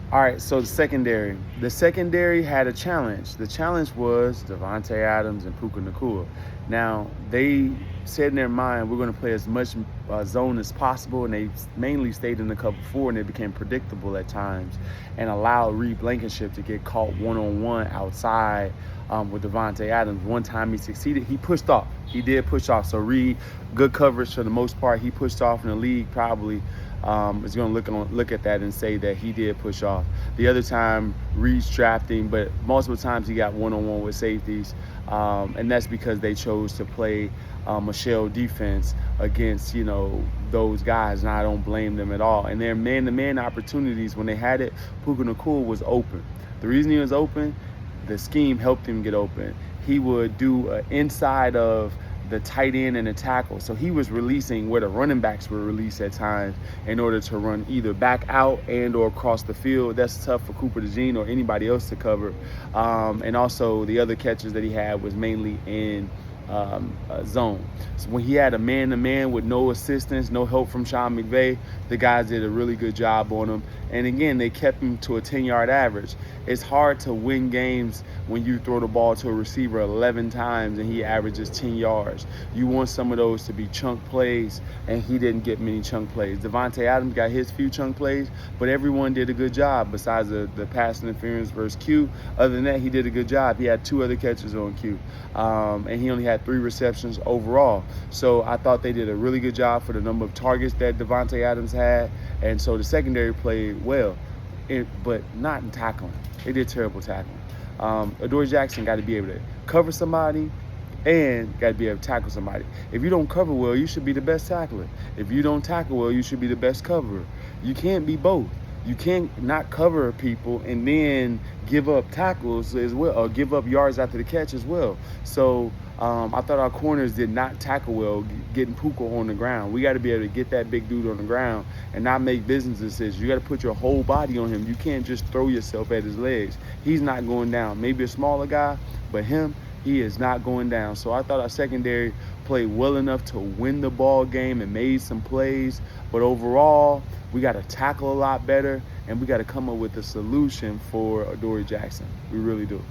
All right, so the secondary. The secondary had a challenge. The challenge was Devontae Adams and Puka Nacua. Now, they said in their mind, we're going to play as much zone as possible, and they mainly stayed in the cover four, and they became predictable at times and allowed Reed Blankenship to get caught one-on-one outside with Devontae Adams. One time he succeeded. He pushed off. He did push off. So Reed, good coverage for the most part. He pushed off in the league probably is going to look at that and say that he did push off. The other time, Reed's drafting, but multiple times he got one-on-one with safeties, and that's because they chose to play a shell defense against, those guys, and I don't blame them at all. And their man-to-man opportunities, when they had it, Puka Nacua was open. The reason he was open, the scheme helped him get open. He would do inside of the tight end and the tackle. So he was releasing where the running backs were released at times in order to run either back out and or across the field. That's tough for Cooper DeJean or anybody else to cover. And also the other catches that he had was mainly in zone. So when he had a man-to-man with no assistance, no help from Sean McVay, the guys did a really good job on him. And again, they kept him to a 10-yard average. It's hard to win games when you throw the ball to a receiver 11 times and he averages 10 yards. You want some of those to be chunk plays, and he didn't get many chunk plays. Devontae Adams got his few chunk plays, but everyone did a good job besides the pass interference versus Q. Other than that, he did a good job. He had 2 other catches on Q, and he only had 3 receptions overall. So I thought they did a really good job for the number of targets that Devontae Adams had, and so the secondary played well, but not in tackling. They did terrible tackling. Adoree Jackson got to be able to cover somebody and got to be able to tackle somebody. If you don't cover well, you should be the best tackler. If you don't tackle well, you should be the best coverer. You can't be both. You can't not cover people and then give up tackles as well, or give up yards after the catch as well. So I thought our corners did not tackle well, getting Puka on the ground. We got to be able to get that big dude on the ground and not make business decisions. You got to put your whole body on him. You can't just throw yourself at his legs. He's not going down. Maybe a smaller guy, but him, he is not going down. So I thought our secondary played well enough to win the ball game and made some plays. But overall, we got to tackle a lot better, and we got to come up with a solution for Adoree Jackson. We really do.